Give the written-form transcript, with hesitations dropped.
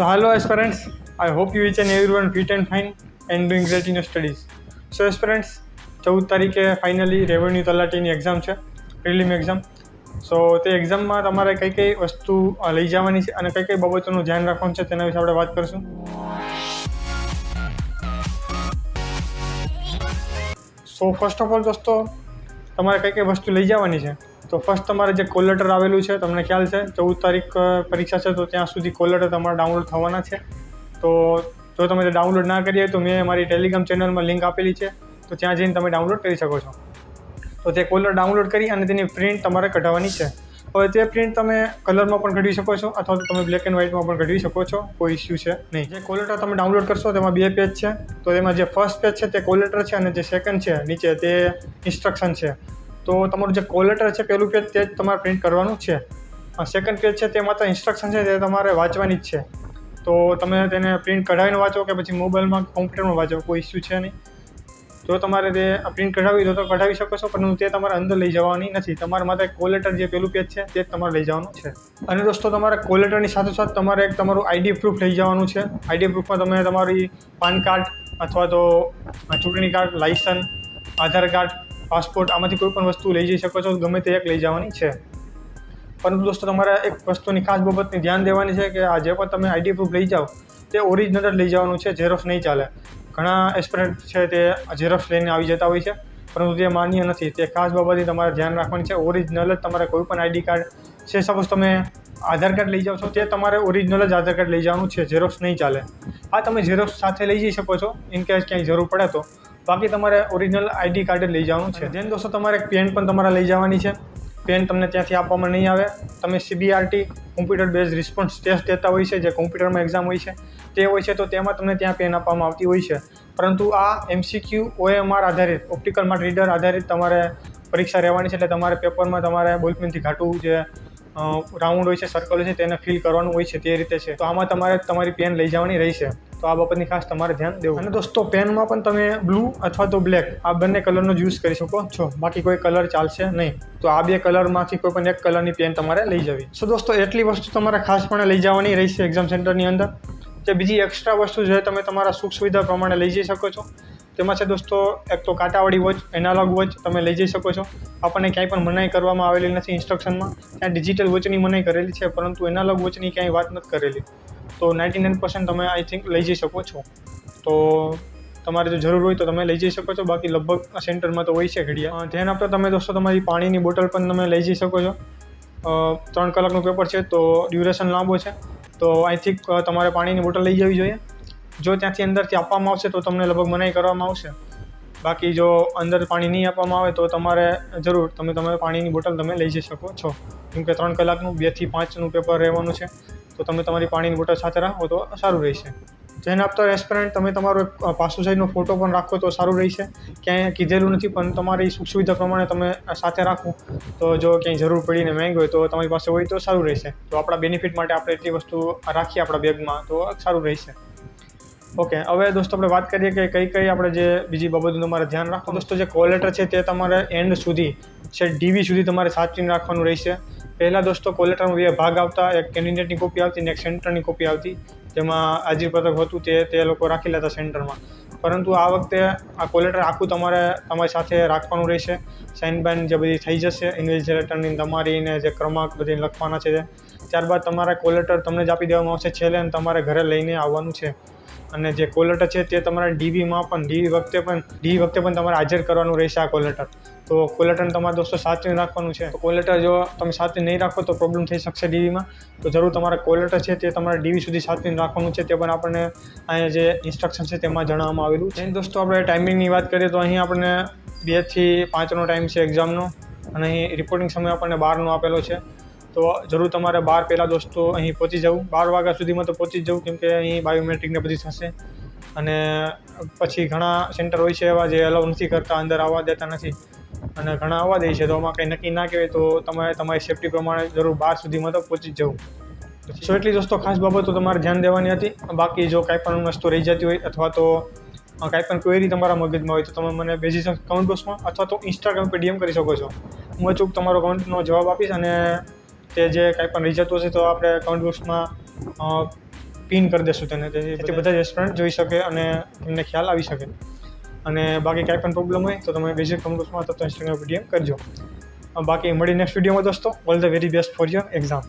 So hello aspirants, I hope you each and everyone fit and fine and doing great in your studies. So aspirants, 14 તારીખે finally revenue તલાટીની exam છે, prelim exam. સો તે એક્ઝામમાં તમારે કઈ કઈ વસ્તુ લઈ જવાની છે અને કઈ બાબતોનું ધ્યાન રાખવાનું છે તેના વિશે આપણે વાત કરીશું. સો ફર્સ્ટ ઓફ ઓલ દોસ્તો, તમારે કઈ વસ્તુ લઈ જવાની છે. તો ફર્સ્ટ તમારે જે કોલ લેટર આવેલું છે, તમને ખ્યાલ છે 14 તારીખ પરીક્ષા છે, તો ત્યાં સુધી કોલ લેટર તમારે ડાઉનલોડ થવાના છે. તો જો તમે તે ડાઉનલોડ ના કરી હોય તો મેં મારી ટેલિગ્રામ ચેનલમાં લિંક આપેલી છે, તો ત્યાં જઈને તમે ડાઉનલોડ કરી શકો છો. તો તે કોલ લેટર ડાઉનલોડ કરી અને તેની પ્રિન્ટ તમારે કઢાવવાની છે. હવે તે પ્રિન્ટ તમે કલરમાં પણ કઢવી શકો છો અથવા તો તમે બ્લેક એન્ડ વ્હાઇટમાં પણ કઢવી શકો છો, કોઈ ઇસ્યુ છે નહીં. જે કોલ લેટર તમે ડાઉનલોડ કરશો તેમાં 2 પેજ છે. તો તેમાં જે ફર્સ્ટ પેજ છે તે કોલ લેટર છે અને જે સેકન્ડ છે નીચે તે ઇન્સ્ટ્રક્શન છે. તો તમારું જે કોલ લેટર છે પહેલું પેજ તે જ તમારે પ્રિન્ટ કરવાનું છે. સેકન્ડ પેજ છે તે માત્ર ઇન્સ્ટ્રક્શન છે તે તમારે વાંચવાની જ છે. તો તમે તેને પ્રિન્ટ કઢાવીને વાંચો કે પછી મોબાઈલમાં કોમ્પ્યુટરમાં વાંચો, કોઈ ઇસ્યુ છે નહીં. જો તમારે તે પ્રિન્ટ કઢાવી દો તો કઢાવી શકો છો, પરંતુ તે તમારે અંદર લઈ જવાની નથી. તમારે માત્ર કોલ લેટર જે પેલું પેજ છે તે જ તમારે લઈ જવાનું છે. અને દોસ્તો, તમારે કોલ લેટરની સાથોસાથ તમારે એક તમારું આઈડી પ્રૂફ લઈ જવાનું છે. આઈડી પ્રૂફમાં તમે તમારી પાન કાર્ડ અથવા તો ચૂંટણી કાર્ડ, લાયસન્સ, આધાર કાર્ડ, પાસપોર્ટ, આમાંથી કોઈ પણ વસ્તુ લઈ જઈ શકો છો, ગમે તે એક લઈ જવાની છે. પરંતુ દોસ્તો, તમારે એક વસ્તુની ખાસ બાબતની ધ્યાન દેવાની છે કે આ જે પણ તમે આઈડી પ્રૂફ લઈ જાઓ તે ઓરિજિનલ જ લઈ જવાનું છે, ઝેરોક્સ નહીં ચાલે. ઘણા એસ્પિરન્ટ છે તે ઝેરોક્સ લઈને આવી જતા હોય છે, પરંતુ તે માન્ય નથી. તે ખાસ બાબતની તમારે ધ્યાન રાખવાની છે. ઓરિજિનલ જ તમારે કોઈ પણ આઈડી કાર્ડ છે, સપોઝ તમે આધાર કાર્ડ લઈ જાઓ છો, તે તમારે ઓરિજિનલ જ આધાર કાર્ડ લઈ જવાનું છે, ઝેરોક્સ નહીં ચાલે. હા, તમે ઝેરોક્સ સાથે લઈ જઈ શકો છો ઇન કેસ ક્યાંય જરૂર પડે તો. બાકી તમારે ઓરિજિનલ આઈડી કાર્ડ જ લઈ જવાનું છે. જેમ દોસ્તો, તમારે એક પેન પણ તમારે લઈ જવાની છે. પેન તમને ત્યાંથી આપવામાં નહીં આવે. તમે CBRT computer base response test દેતા હોય છે, જે કોમ્પ્યુટરમાં એક્ઝામ હોય છે તે હોય છે, તો તેમાં તમને ત્યાં પેન આપવામાં આવતી હોય છે. પરંતુ આ MCQ OMR આધારિત, ઓપ્ટિકલ માર્ક રીડર આધારિત તમારે પરીક્ષા રહેવાની છે. એટલે તમારે પેપરમાં તમારે બોલપેનથી ઘાટું જે રાઉન્ડ હોય છે, સર્કલ હોય છે, તેને ફિલ કરવાનું હોય છે, તે રીતે છે. તો આમાં તમારે તમારી પેન લઈ જવાની રહેશે. તો આ બાબતની ખાસ તમારે ધ્યાન દેવું. અને દોસ્તો, પેનમાં પણ તમે બ્લુ અથવા તો બ્લેક આ બંને કલરનો જ યુઝ કરી શકો છો, બાકી કોઈ કલર ચાલશે નહીં. તો આ 2 કલરમાંથી કોઈ પણ એક કલરની પેન તમારે લઈ જવી. સો દોસ્તો, એટલી વસ્તુ તમારે ખાસપણે લઈ જવાની રહેશે એક્ઝામ સેન્ટરની અંદર. જે બીજી એક્સ્ટ્રા વસ્તુ છે તમે તમારા સુખ સુવિધા પ્રમાણે લઈ જઈ શકો છો. તેમાં છે દોસ્તો, એક તો કાંટાવાળી વોચ, એનાલોગ વોચ તમે લઈ જઈ શકો છો. આપણને ક્યાંય પણ મનાઈ કરવામાં આવેલી નથી ઇન્સ્ટ્રક્શનમાં. ત્યાં ડિજિટલ વોચની મનાઈ કરેલી છે, પરંતુ એનાલોગ વોચની ક્યાંય વાત નથી કરેલી. તો 99% તમે આઈ થિંક લઈ જઈ શકો છો. તો તમારે જો જરૂર હોય તો તમે લઈ જઈ શકો છો. બાકી લગભગ સેન્ટરમાં તો હોય છે ઘડિયા. ધ્યાન આપતા તમે દોસ્તો તમારી પાણીની બોટલ પણ તમે લઈ જઈ શકો છો. 3 કલાકનું પેપર છે, તો ડ્યુરેશન લાંબો છે, તો આઈ થિંક તમારે પાણીની બોટલ લઈ જવી જોઈએ. જો ત્યાંથી અંદરથી આપવામાં આવશે તો તમને લગભગ મનાઈ કરવામાં આવશે. બાકી જો અંદર પાણી નહીં આપવામાં આવે તો તમારે જરૂર તમે પાણીની બોટલ તમે લઈ જઈ શકો છો. કેમ કે 3 કલાકનું 2 થી 5નું પેપર રહેવાનું છે, તો તમે તમારી પાણીની બોટલ સાથે રાખો તો સારું રહેશે. જેને આપતા એસ્પિરન્ટ તમે તમારો પાસપોર્ટ સાઇઝનો ફોટો પણ રાખો તો સારું રહેશે. ક્યાંય કીધેલું નથી, પણ તમારી સુખ સુવિધા પ્રમાણે તમે સાથે રાખો. તો જો ક્યાંય જરૂર પડીને માંગ હોય તો તમારી પાસે હોય તો સારું રહેશે. તો આપણા બેનિફિટ માટે આપણે એટલી વસ્તુ રાખીએ આપણા બેગમાં તો સારું રહેશે. ઓકે, હવે દોસ્તો આપણે વાત કરીએ કે કઈ આપણે જે બીજી બાબતનું તમારે ધ્યાન રાખો. દોસ્તો, જે કોલ લેટર છે તે તમારે એન્ડ સુધી છે, DV સુધી તમારે સાચવીને રાખવાનું રહેશે. પહેલાં દોસ્તો, કોલ લેટરમાં 2 ભાગ આવતા, એક કેન્ડિડેટની કોપી આવતી અને એક સેન્ટરની કોપી આવતી. જેમાં હાજરીપત્રક હતું તે લોકો રાખી લેતા સેન્ટરમાં. પરંતુ આ વખતે આ કોલ લેટર આખું તમારે તમારી સાથે રાખવાનું રહેશે. સાઇન બાઇન જે બધી થઈ જશે, ઇન્વિજિલેટરની તમારીને જે ક્રમાંક બધી લખવાના છે. ત્યારબાદ તમારા કોલ લેટર તમને જ આપી દેવામાં આવશે છેલ્લે, અને તમારે ઘરે લઈને આવવાનું છે. અને જે કોલ લેટર છે તે તમારે DVમાં પણ DV વખતે પણ તમારે હાજર કરવાનું રહેશે આ કોલ લેટર. તો કોલ લેટરને તમારે દોસ્તો સાચવીને રાખવાનું છે. તો કોલ લેટર જો તમે સાચવીને નહીં રાખો તો પ્રોબ્લેમ થઈ શકશે DVમાં. તો જરૂર તમારા કોલ લેટર છે તે તમારે DV સુધી સાચવીને રાખવાનું છે. તે પણ આપણને અહીંયા જે ઇન્સ્ટ્રક્શન છે તેમાં જણાવવામાં આવેલું છે. દોસ્તો, આપણે ટાઈમિંગની વાત કરીએ તો અહીં આપણને 2 થી 5નો ટાઈમ છે એક્ઝામનો, અને અહીં રિપોર્ટિંગ સમય આપણને 12નો આપેલો છે. તો જરૂર તમારે 12 પહેલાં દોસ્તો અહીં પહોંચી જવું. 12 વાગ્યા સુધીમાં તો પહોંચી જવું, કેમ કે અહીં બાયોમેટ્રિકને બધી થશે. અને પછી ઘણા સેન્ટર હોય છે એવા જે અલાઉ નથી કરતા, અંદર આવવા દેતા નથી, અને ઘણા આવવા દે છે. તો આમાં કંઈ નક્કી ના કહેવાય. તો તમારે તમારી સેફ્ટી પ્રમાણે જરૂર 12 સુધીમાં તો પહોંચી જવું. સો એટલી દોસ્તો ખાસ બાબતો તમારે ધ્યાન દેવાની હતી. બાકી જો કાંઈ પણ વસ્તુ રહી જતી હોય અથવા તો કાંઈ પણ ક્વેરી તમારા મગજમાં હોય તો તમે મને બેઝિક કમેન્ટ બોક્સમાં અથવા તો ઇન્સ્ટાગ્રામ પર DM કરી શકો છો. હું અચૂક તમારો કમેન્ટનો જવાબ આપીશ, અને તે જે કાંઈ પણ રહી જતું હશે તો આપણે કમેન્ટ બોક્સમાં પિન કરી દેશું તેને, જેથી બધા જ સ્ટુડન્ટ જોઈ શકે અને એમને ખ્યાલ આવી શકે. અને બાકી કાંઈ પણ પ્રોબ્લેમ હોય તો તમે બેઝિક કમ્પ્યુટર્સમાં તો ઇન્સ્ટાગ્રામ DM કરજો. બાકી મળી નેક્સ્ટ વિડીયોમાં દોસ્તો. All the very best for your exam.